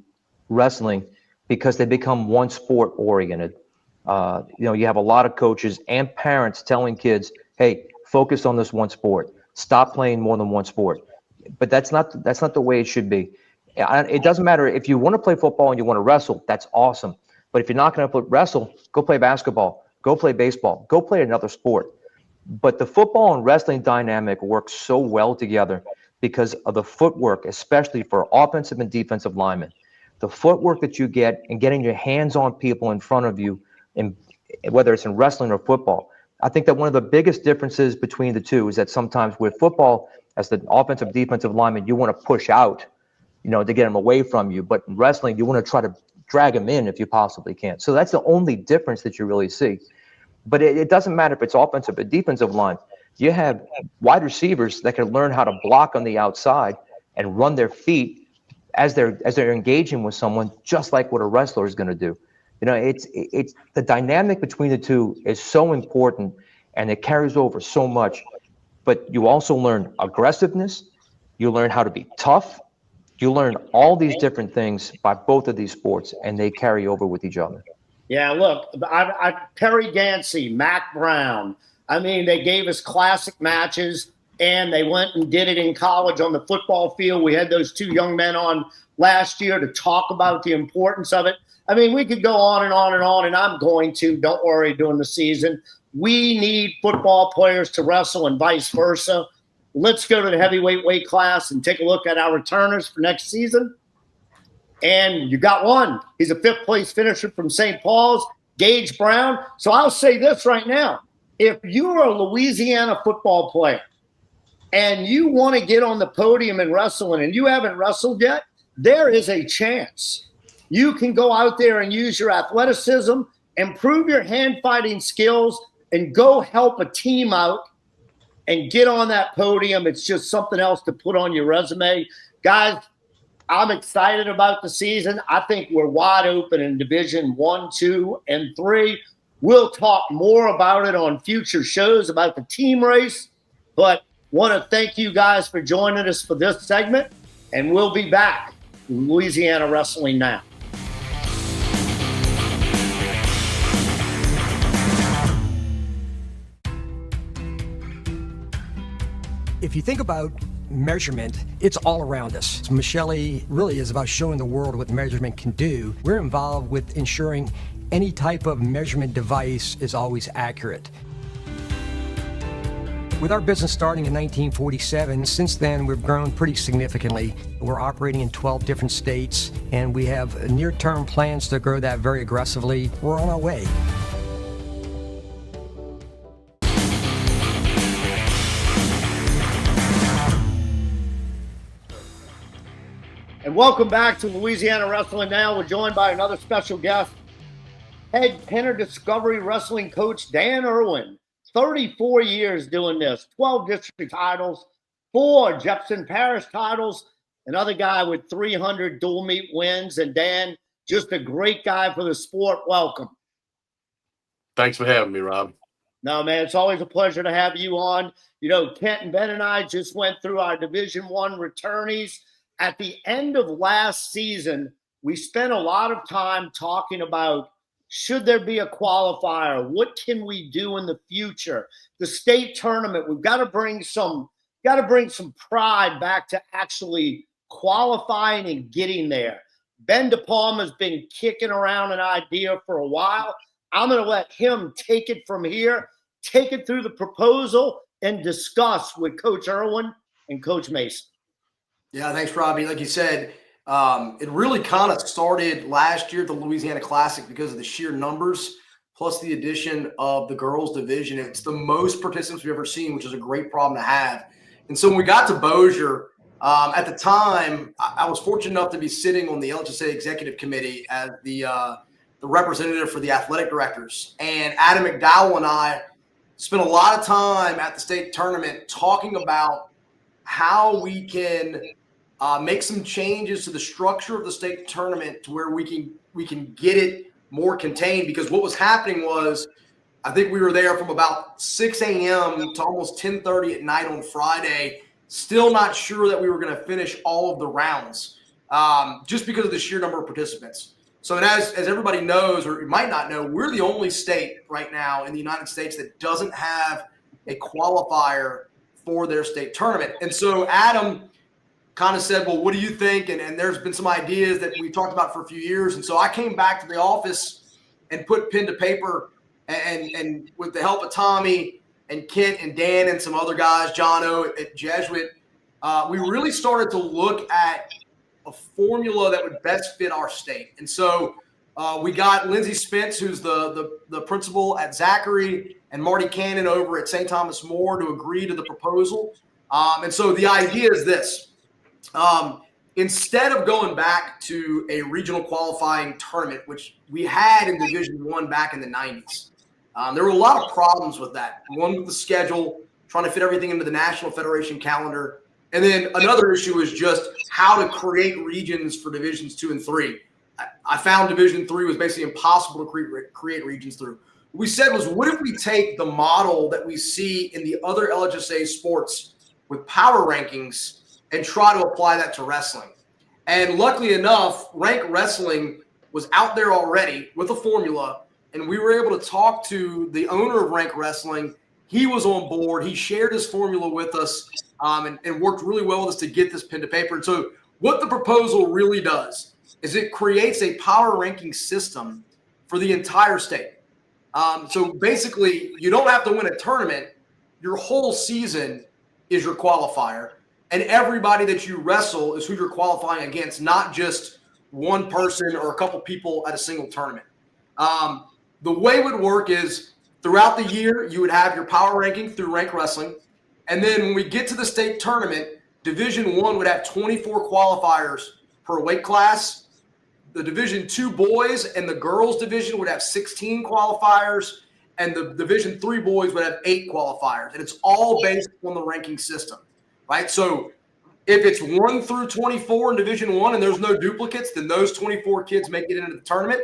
wrestling because they become one sport oriented. You have a lot of coaches and parents telling kids, hey, focus on this one sport. Stop playing more than one sport. But that's not the way it should be. It doesn't matter if you want to play football and you want to wrestle, that's awesome. But if you're not going to wrestle, go play basketball, go play baseball, go play another sport. But the football and wrestling dynamic works so well together because of the footwork, especially for offensive and defensive linemen. The footwork that you get and getting your hands on people in front of you, in whether it's in wrestling or football. I think that one of the biggest differences between the two is that sometimes with football, as the offensive defensive lineman, you want to push out, to get them away from you. But in wrestling, you want to try to drag them in if you possibly can. So that's the only difference that you really see. But it doesn't matter if it's offensive or defensive line. You have wide receivers that can learn how to block on the outside and run their feet as they're engaging with someone, just like what a wrestler is going to do. It's the dynamic between the two is so important, and it carries over so much. But you also learn aggressiveness. You learn how to be tough. You learn all these different things by both of these sports, and they carry over with each other. Yeah, look, Perry Gansey, Mac Brown. I mean, they gave us classic matches. and they went and did it in college on the football field. We had those 2 young men on last year to talk about the importance of it. I mean, we could go on and on and on, and I'm going to. Don't worry, during the season. We need football players to wrestle and vice versa. Let's go to the heavyweight weight class and take a look at our returners for next season. And you got one. He's a 5th place finisher from St. Paul's, Gage Brown. So I'll say this right now. If you're a Louisiana football player and you want to get on the podium and wrestling and you haven't wrestled yet, there is a chance. You can go out there and use your athleticism, improve your hand fighting skills, and go help a team out and get on that podium. It's just something else to put on your resume. Guys, I'm excited about the season. I think we're wide open in Division 1, 2, and 3. We'll talk more about it on future shows about the team race, but want to thank you guys for joining us for this segment, and we'll be back. Louisiana Wrestling Now. If you think about measurement, it's all around us. Michelle really is about showing the world what measurement can do. We're involved with ensuring any type of measurement device is always accurate. With our business starting in 1947, since then we've grown pretty significantly. We're operating in 12 different states, and we have near-term plans to grow that very aggressively. We're on our way. And welcome back to Louisiana Wrestling Now. We're joined by another special guest, head Penner Discovery Wrestling coach Dan Irwin. 34 years doing this, 12 district titles, 4 Jefferson Parish titles, another guy with 300 dual meet wins. And Dan, just a great guy for the sport. Welcome. Thanks for having me, Rob. No, man, it's always a pleasure to have you on. You know, Kent and Ben and I just went through our Division I returnees. At the end of last season, we spent a lot of time talking about, should there be a qualifier? What can we do in the future? The state tournament, we've got to bring some pride back to actually qualifying and getting there. Ben DiPalma has been kicking around an idea for a while. I'm going to let him take it from here, take it through the proposal, and discuss with Coach Irwin and Coach Mason. Yeah, thanks, Robbie. Like you said, it really kind of started last year at the Louisiana Classic because of the sheer numbers, plus the addition of the girls division. It's the most participants we've ever seen, which is a great problem to have. And so when we got to Bossier, at the time, I was fortunate enough to be sitting on the LHSA executive committee as the representative for the athletic directors. And Adam McDowell and I spent a lot of time at the state tournament talking about how we can make some changes to the structure of the state tournament to where we can get it more contained. Because what was happening was, I think we were there from about 6 a.m. to almost 10:30 at night on Friday, still not sure that we were going to finish all of the rounds, just because of the sheer number of participants. So, and as everybody knows, or you might not know, we're the only state right now in the United States that doesn't have a qualifier for their state tournament. And so Adam kind of said, well, what do you think? And there's been some ideas that we talked about for a few years. And so I came back to the office and put pen to paper, and with the help of Tommy and Kent and Dan and some other guys, Jono at Jesuit, we really started to look at a formula that would best fit our state. And so we got Lindsay Spence, who's the principal at Zachary, and Marty Cannon over at St. Thomas More to agree to the proposal. And so the idea is this. Instead of going back to a regional qualifying tournament, which we had in Division I back in the 90s, there were a lot of problems with that. One with the schedule, trying to fit everything into the National Federation calendar. And then another issue is just how to create regions for Divisions 2 and 3. I found Division 3 was basically impossible to create regions through. What we said was, what if we take the model that we see in the other LHSA sports with power rankings and try to apply that to wrestling? And luckily enough, Rank Wrestling was out there already with a formula, and we were able to talk to the owner of Rank Wrestling. He was on board. He shared his formula with us and worked really well with us to get this pen to paper. And so what the proposal really does is it creates a power ranking system for the entire state. So basically, you don't have to win a tournament. Your whole season is your qualifier. And everybody that you wrestle is who you're qualifying against, not just one person or a couple people at a single tournament. The way it would work is throughout the year, you would have your power ranking through Rank Wrestling. And then when we get to the state tournament, Division I would have 24 qualifiers per weight class. The Division II boys and the girls division would have 16 qualifiers, and the Division III boys would have 8 qualifiers. And it's all based on the ranking system, right? So if it's 1 through 24 in Division I and there's no duplicates, then those 24 kids make it into the tournament.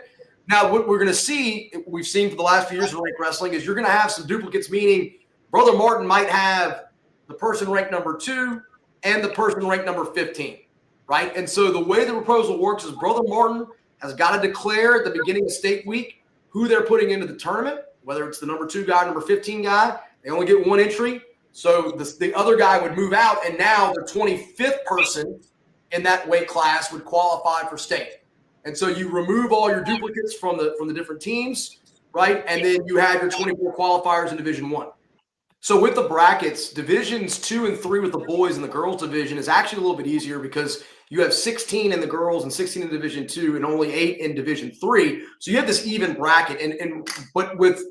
Now, what we're going to see, we've seen for the last few years of rank wrestling, is you're going to have some duplicates, meaning Brother Martin might have the person ranked number 2 and the person ranked number 15, right? And so the way the proposal works is Brother Martin has got to declare at the beginning of state week who they're putting into the tournament, whether it's the number 2 guy, number 15 guy. They only get 1 entry. So the other guy would move out, and now the 25th person in that weight class would qualify for state. And so you remove all your duplicates from the different teams, right? And then you have your 24 qualifiers in Division I. So with the brackets, Divisions 2 and 3 with the boys and the girls division is actually a little bit easier because you have 16 in the girls and 16 in Division 2 and only 8 in Division 3. So you have this even bracket. But with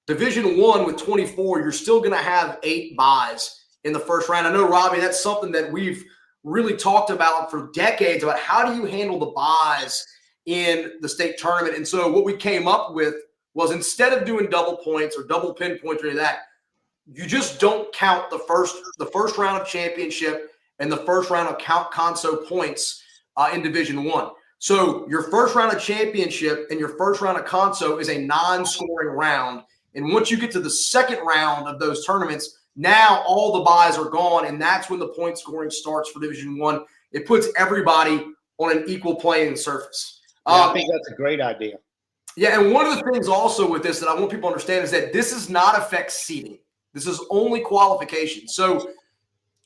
Division 1 with 24, you're still going to have 8 buys in the first round. I know, Robbie, that's something that we've really talked about for decades, about how do you handle the buys in the state tournament. And so what we came up with was, instead of doing double points or double pin points or any of that, you just don't count the first round of championship and the first round of conso points in Division 1. So your first round of championship and your first round of conso is a non-scoring round. And once you get to the second round of those tournaments, now all the buys are gone, and that's when the point scoring starts for Division 1. It puts everybody on an equal playing surface. I think that's a great idea. Yeah, and one of the things also with this that I want people to understand is that this does not affect seeding. This is only qualification. So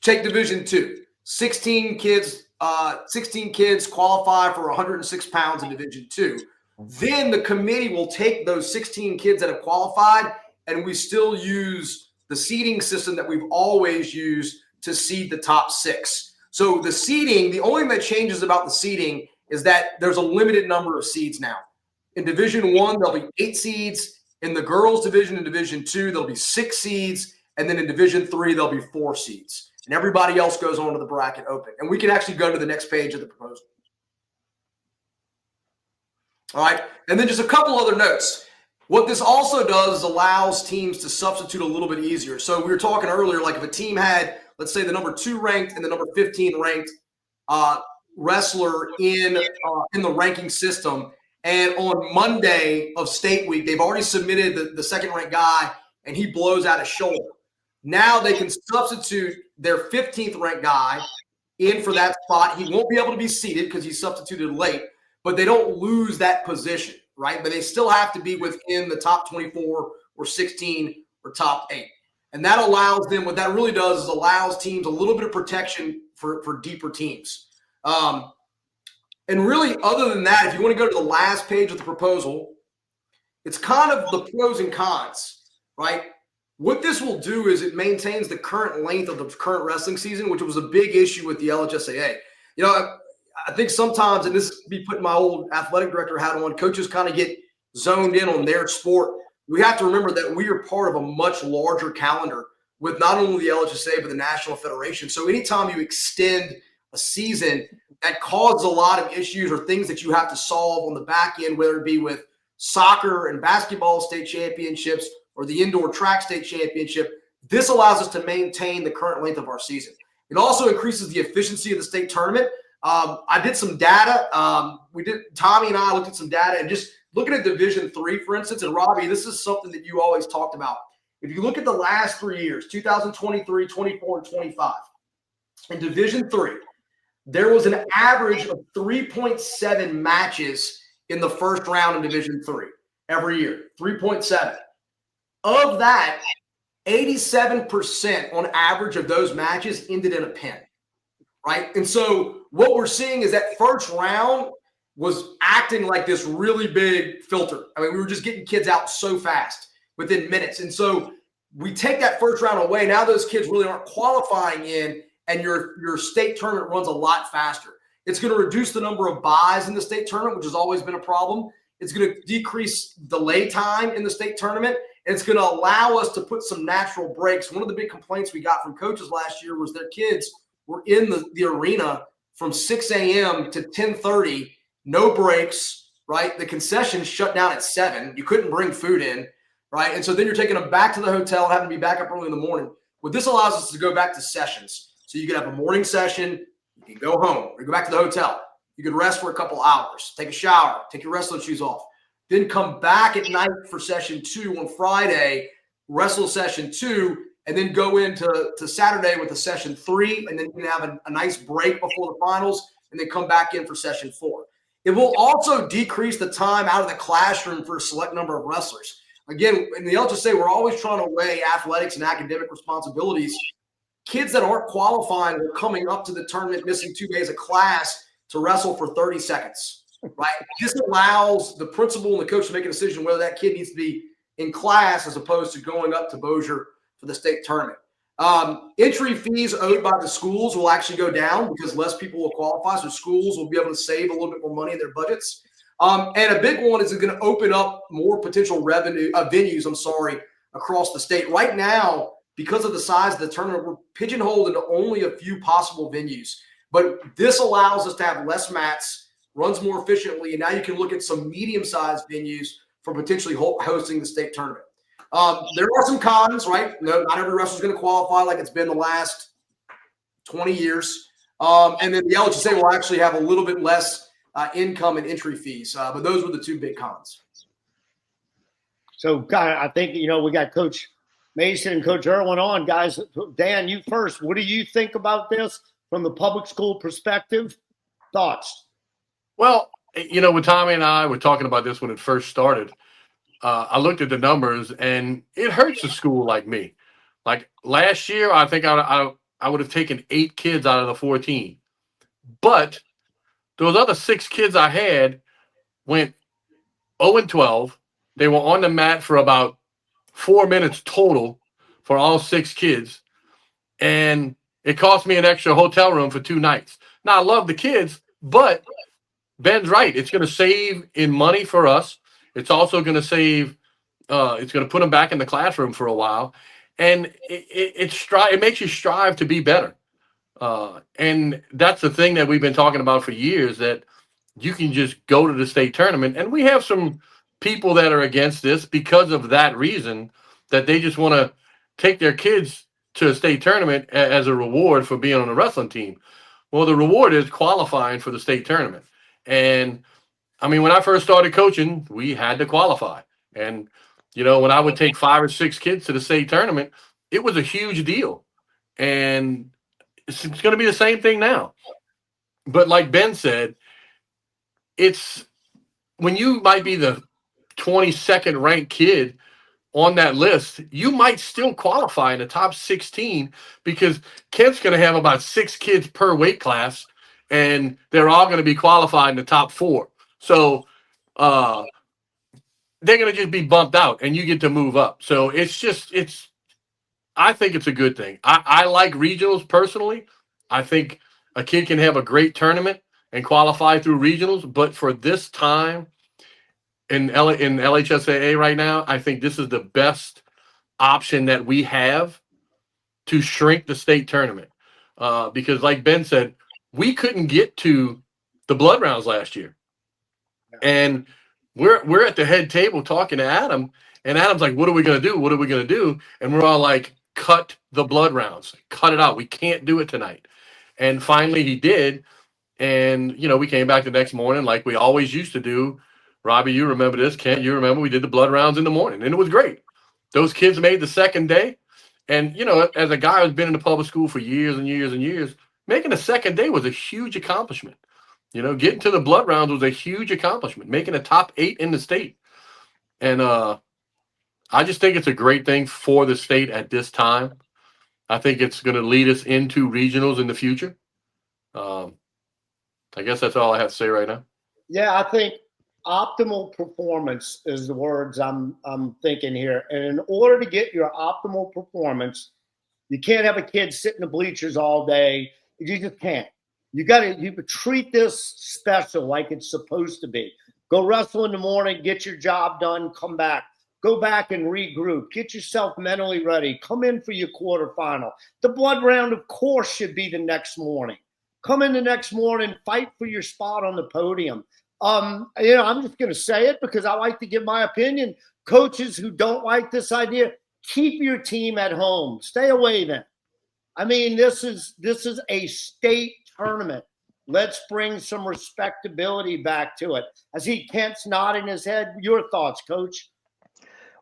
take Division 2. 16 kids qualify for 106 pounds in Division 2. Then the committee will take those 16 kids that have qualified, and we still use the seeding system that we've always used to seed the top 6. So the seeding, the only thing that changes about the seeding is that there's a limited number of seeds now. In Division 1, there'll be 8 seeds. In the girls division in Division 2, there'll be 6 seeds. And then in Division 3, there'll be 4 seeds. And everybody else goes on to the bracket open. And we can actually go to the next page of the proposal. All right. And then just a couple other notes. What this also does is allows teams to substitute a little bit easier. So we were talking earlier, like if a team had, let's say, the number 2 ranked and the number 15 ranked wrestler in the ranking system, and on Monday of state week, they've already submitted the second ranked guy, and he blows out his shoulder. Now they can substitute their 15th ranked guy in for that spot. He won't be able to be seated because he's substituted late, but they don't lose that position, right? But they still have to be within the top 24 or 16 or top 8. And that allows them, what that really does is allows teams a little bit of protection for deeper teams. And really, other than that, if you want to go to the last page of the proposal, it's kind of the pros and cons, right? What this will do is it maintains the current length of the current wrestling season, which was a big issue with the LHSAA. You know, I think sometimes, and this be putting my old athletic director hat on, coaches kind of get zoned in on their sport. We have to remember that we are part of a much larger calendar with not only the LHSAA, but the National Federation. So anytime you extend a season, that causes a lot of issues or things that you have to solve on the back end, whether it be with soccer and basketball state championships or the indoor track state championship. This allows us to maintain the current length of our season. It also increases the efficiency of the state tournament. I did some data. Tommy and I looked at some data, and just looking at Division 3, for instance, and Robbie, this is something that you always talked about. If you look at the last 3 years, 2023, 24, and 25, in Division 3, there was an average of 3.7 matches in the first round in Division 3 every year, 3.7. Of that, 87% on average of those matches ended in a pin, right? And so what we're seeing is that first round was acting like this really big filter. I mean, we were just getting kids out so fast within minutes. And so we take that first round away. Now those kids really aren't qualifying in, and your state tournament runs a lot faster. It's going to reduce the number of buys in the state tournament, which has always been a problem. It's going to decrease delay time in the state tournament. And it's going to allow us to put some natural breaks. One of the big complaints we got from coaches last year was their kids were in the arena from 6 a.m. to 10:30, no breaks, right? The concessions shut down at 7. You couldn't bring food in, right? And so then you're taking them back to the hotel, having to be back up early in the morning. What this allows us to go back to sessions. So you could have a morning session, you can go home, or you go back to the hotel. You could rest for a couple hours, take a shower, take your wrestling shoes off, then come back at night for session 2 on Friday, wrestle session 2, and then go into Saturday with a session 3, and then you can have a nice break before the finals, and then come back in for session 4. It will also decrease the time out of the classroom for a select number of wrestlers. Again, in the LHSA, we're always trying to weigh athletics and academic responsibilities. Kids that aren't qualifying are coming up to the tournament missing 2 days of class to wrestle for 30 seconds, right? This allows the principal and the coach to make a decision whether that kid needs to be in class as opposed to going up to Bossier for the state tournament. Entry fees owed by the schools will actually go down because less people will qualify, so schools will be able to save a little bit more money in their budgets. And a big one is going to open up more potential revenue venues, across the state. Right now, because of the size of the tournament, we're pigeonholed into only a few possible venues. But this allows us to have less mats, runs more efficiently, and now you can look at some medium-sized venues for potentially hosting the state tournament. There are some cons, right? No, not every wrestler is going to qualify like it's been the last 20 years. And then the LHSA will actually have a little bit less income and entry fees. But those were the 2 big cons. So, I think, we got Coach Mason and Coach Irwin on. Guys, Dan, you first. What do you think about this from the public school perspective? Thoughts? Well, when Tommy and I were talking about this when it first started, I looked at the numbers, and it hurts a school like me. Like last year, I think I would have taken 8 kids out of the 14. But those other 6 kids I had went 0-12. They were on the mat for about 4 minutes total for all 6 kids. And it cost me an extra hotel room for 2 nights. Now, I love the kids, but Ben's right. It's going to save in money for us. It's also going to save, it's going to put them back in the classroom for a while. And it makes you strive to be better. And that's the thing that we've been talking about for years, that you can just go to the state tournament. And we have some people that are against this because of that reason, that they just want to take their kids to a state tournament as a reward for being on a wrestling team. Well, the reward is qualifying for the state tournament. And I mean, when I first started coaching, we had to qualify. And, when I would take 5 or 6 kids to the state tournament, it was a huge deal. And it's going to be the same thing now. But like Ben said, it's when you might be the 22nd ranked kid on that list, you might still qualify in the top 16 because Kent's going to have about 6 kids per weight class, and they're all going to be qualified in the top 4. So they're going to just be bumped out, and you get to move up. So I think it's a good thing. I like regionals personally. I think a kid can have a great tournament and qualify through regionals, but for this time in LHSAA right now, I think this is the best option that we have to shrink the state tournament. Because like Ben said, we couldn't get to the blood rounds last year. And we're at the head table talking to Adam, and Adam's like, what are we going to do? What are we going to do? And we're all like, cut the blood rounds, cut it out. We can't do it tonight. And finally he did. And, we came back the next morning like we always used to do. Robbie, you remember this. Kent, you remember we did the blood rounds in the morning, and it was great. Those kids made the second day. And, as a guy who's been in the public school for years and years and years, making the second day was a huge accomplishment. Getting to the blood rounds was a huge accomplishment, making a top 8 in the state. And I I just think it's a great thing for the state at this time. I think it's going to lead us into regionals in the future. I guess that's all I have to say right now. Yeah, I think optimal performance is the words I'm thinking here. And in order to get your optimal performance, you can't have a kid sit in the bleachers all day. You just can't. You treat this special like it's supposed to be. Go wrestle in the morning, get your job done, come back. Go back and regroup. Get yourself mentally ready. Come in for your quarterfinal. The blood round, of course, should be the next morning. Come in the next morning, fight for your spot on the podium. I'm just going to say it because I like to give my opinion. Coaches who don't like this idea, keep your team at home. Stay away then. I mean, this is a state tournament. Let's bring some respectability back to it. I see Kent's nodding his head. Your thoughts, Coach?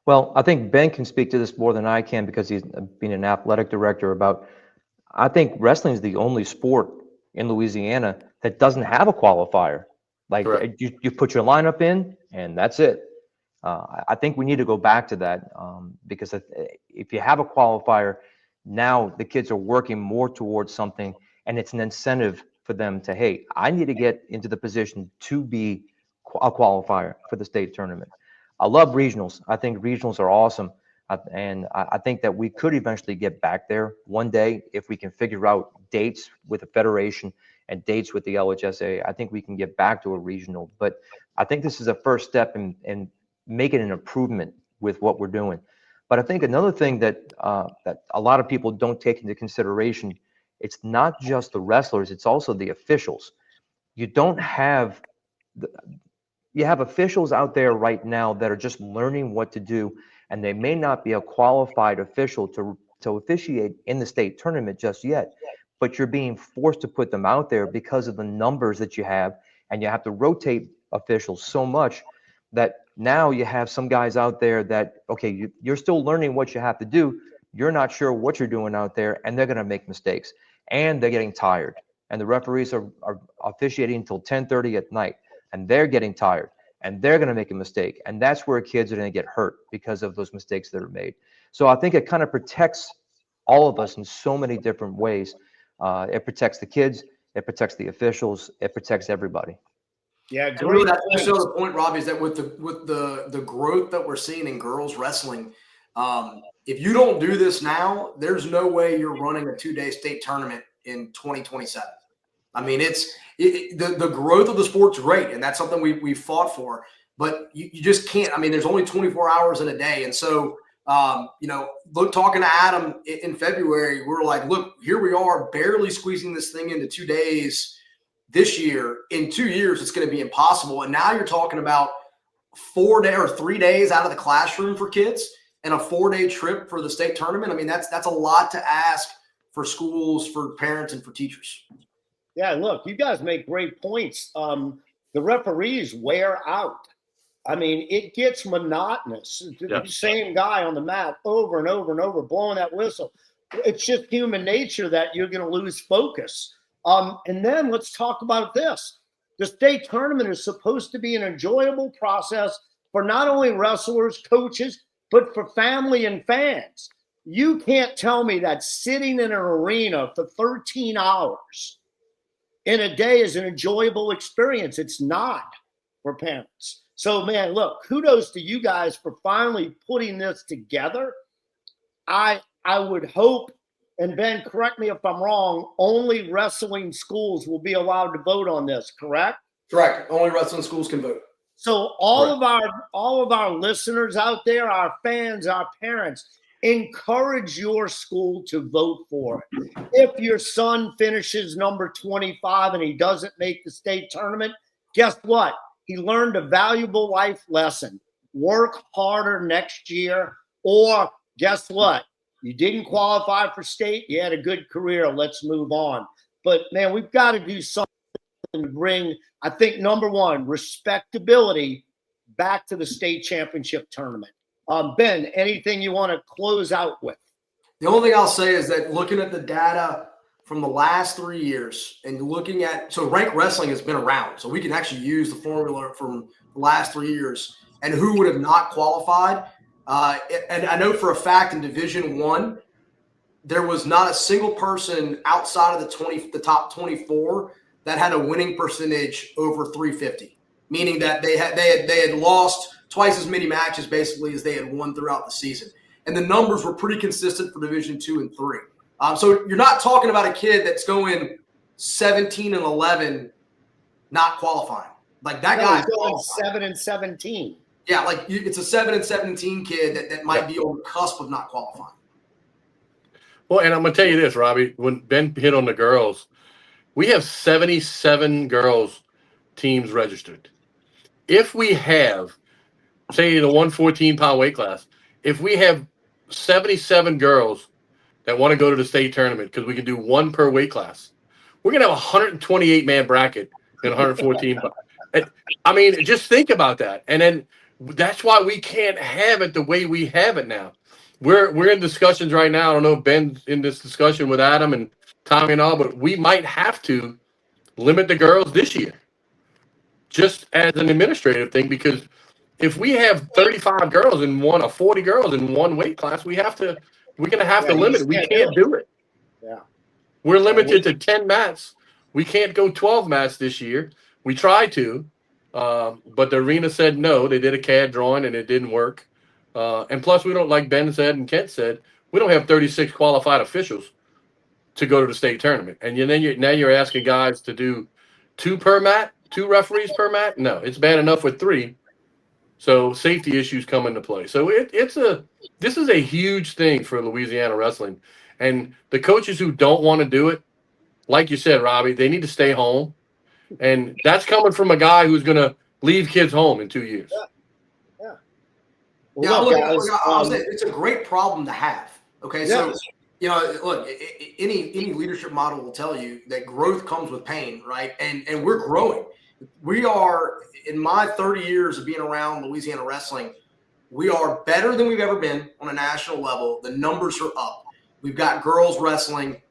Well, I think Ben can speak to this more than I can because he's been an athletic director about, I think wrestling is the only sport in Louisiana that doesn't have a qualifier. Like you put your lineup in and that's it. I think we need to go back to that because if you have a qualifier, now the kids are working more towards something and it's an incentive for them to, hey, I need to get into the position to be a qualifier for the state tournament. I love regionals. I think regionals are awesome. And I think that we could eventually get back there one day if we can figure out dates with the federation and dates with the LHSA. I think we can get back to a regional. But I think this is a first step in making an improvement with what we're doing. But I think another thing that a lot of people don't take into consideration, it's not just the wrestlers, it's also the officials. You have officials out there right now that are just learning what to do, and they may not be a qualified official to officiate in the state tournament just yet, but you're being forced to put them out there because of the numbers that you have, and you have to rotate officials so much that now you have some guys out there that, okay, you're still learning what you have to do. You're not sure what you're doing out there, and they're going to make mistakes, and they're getting tired, and the referees are officiating until 10:30 at night. And they're getting tired and they're going to make a mistake. And that's where kids are going to get hurt because of those mistakes that are made. So I think it kind of protects all of us in so many different ways. It protects the kids. It protects the officials. It protects everybody. Yeah, great. Really, that's also the point, Robbie, is that with the growth that we're seeing in girls wrestling, if you don't do this now, there's no way you're running a 2-day state tournament in 2027. I mean, the growth of the sport's great, and that's something we fought for. But you just can't. I mean, there's only 24 hours in a day, and so talking to Adam in February, we're like, look, here we are, barely squeezing this thing into 2 days this year. In 2 years, it's going to be impossible. And now you're talking about 4 days or 3 days out of the classroom for kids and a 4-day trip for the state tournament. I mean, that's a lot to ask for schools, for parents, and for teachers. Yeah, look, you guys make great points. The referees wear out. I mean, it gets monotonous. The same guy on the mat over and over and over, blowing that whistle. It's just human nature that you're going to lose focus. And then let's talk about this. The state tournament is supposed to be an enjoyable process for not only wrestlers, coaches, but for family and fans. You can't tell me that sitting in an arena for 13 hours in a day is an enjoyable experience. It's not for parents. So, man, look, kudos to you guys for finally putting this together. I would hope, and Ben, correct me if I'm wrong, only wrestling schools will be allowed to vote on this, correct? Correct. Only wrestling schools can vote. So all of our listeners out there, our fans, our parents, encourage your school to vote for it. If your son finishes number 25 and he doesn't make the state tournament, guess what? He learned a valuable life lesson. Work harder next year, or guess what? You didn't qualify for state. You had a good career. Let's move on. But, man, we've got to do something to bring, I think, number one, respectability back to the state championship tournament. Ben, anything you want to close out with? The only thing I'll say is that looking at the data from the last 3 years and looking at – so ranked wrestling has been around. So we can actually use the formula from the last 3 years and who would have not qualified. And I know for a fact in Division I, there was not a single person outside of the top 24 that had a winning percentage over 350, meaning that they had lost twice as many matches basically as they had won throughout the season. And the numbers were pretty consistent for Division II and III. So you're not talking about a kid that's going 17-11, not qualifying. Like that guy's going 7-17. Yeah, like it's a 7-17 kid that might be on the cusp of not qualifying. Well, and I'm going to tell you this, Robbie, when Ben hit on the girls, we have 77 girls teams registered. If we have, say, the 114-pound weight class, if we have 77 girls that want to go to the state tournament because we can do one per weight class, we're going to have a 128-man bracket in 114. I mean, just think about that. And then that's why we can't have it the way we have it now. We're in discussions right now. I don't know if Ben's in this discussion with Adam and Tommy and all, but we might have to limit the girls this year just as an administrative thing, because if we have 35 girls in one or 40 girls in one weight class, we're going to have to limit it. We can't do it. Yeah. We're limited to 10 mats. We can't go 12 mats this year. We tried to, but the arena said no. They did a CAD drawing and it didn't work. And plus, we don't, like Ben said and Kent said, we don't have 36 qualified officials to go to the state tournament. And now you're asking guys to do two referees per mat. No, it's bad enough with 3. So safety issues come into play. So this is a huge thing for Louisiana wrestling. And the coaches who don't want to do it, like you said, Robbie, they need to stay home. And that's coming from a guy who's going to leave kids home in 2 years. Yeah. Well, look, it's a great problem to have. Okay, so look, any leadership model will tell you that growth comes with pain, right? And we're growing. We are, in my 30 years of being around Louisiana wrestling, we are better than we've ever been on a national level. The numbers are up. We've got girls wrestling.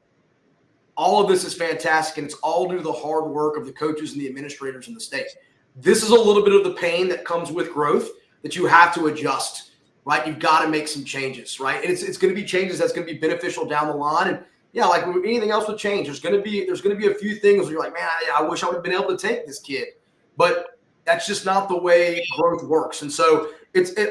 All of this is fantastic, and it's all due to the hard work of the coaches and the administrators in the state. This is a little bit of the pain that comes with growth that you have to adjust, right? You've got to make some changes, right? And it's going to be changes that's going to be beneficial down the line. And yeah, like anything else would change. There's going to be a few things where you're like, man, I wish I would have been able to take this kid, but that's just not the way growth works. And so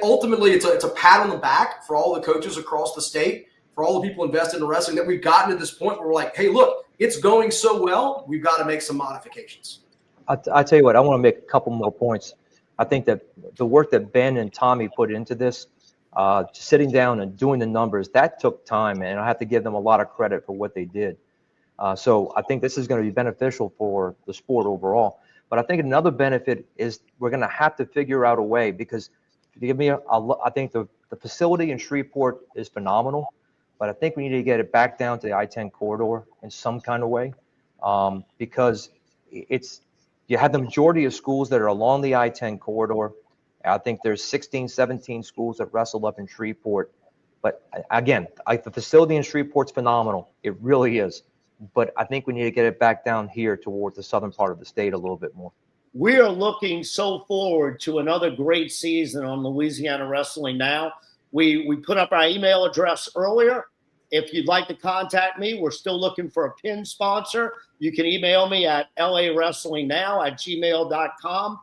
ultimately it's a pat on the back for all the coaches across the state, for all the people invested in wrestling, that we've gotten to this point where we're like, hey, look, it's going so well, we've got to make some modifications. I tell you what, I want to make a couple more points. I think that the work that Ben and Tommy put into this, sitting down and doing the numbers, that took time, and I have to give them a lot of credit for what they did. So I think this is going to be beneficial for the sport overall. But I think another benefit is we're going to have to figure out a way, because if you give me I think the facility in Shreveport is phenomenal, but I think we need to get it back down to the I-10 corridor in some kind of way, because you have the majority of schools that are along the I-10 corridor. I think there's 16, 17 schools that wrestle up in Shreveport. But again, the facility in Shreveport's phenomenal. It really is. But I think we need to get it back down here towards the southern part of the state a little bit more. We are looking so forward to another great season on Louisiana Wrestling Now. We put up our email address earlier. If you'd like to contact me, we're still looking for a pin sponsor. You can email me at lawrestlingnow@gmail.com.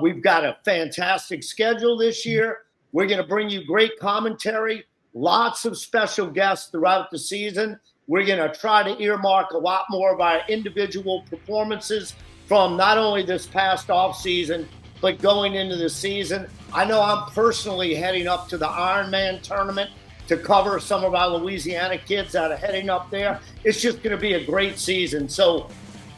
We've got a fantastic schedule this year. We're going to bring you great commentary, lots of special guests throughout the season. We're going to try to earmark a lot more of our individual performances from not only this past off season, but going into the season. I know I'm personally heading up to the Ironman tournament to cover some of our Louisiana kids that are heading up there. It's just going to be a great season. So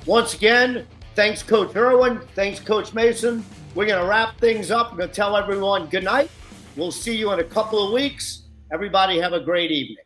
once again, thanks, Coach Irwin. Thanks, Coach Mason. We're going to wrap things up. I'm going to tell everyone good night. We'll see you in a couple of weeks. Everybody have a great evening.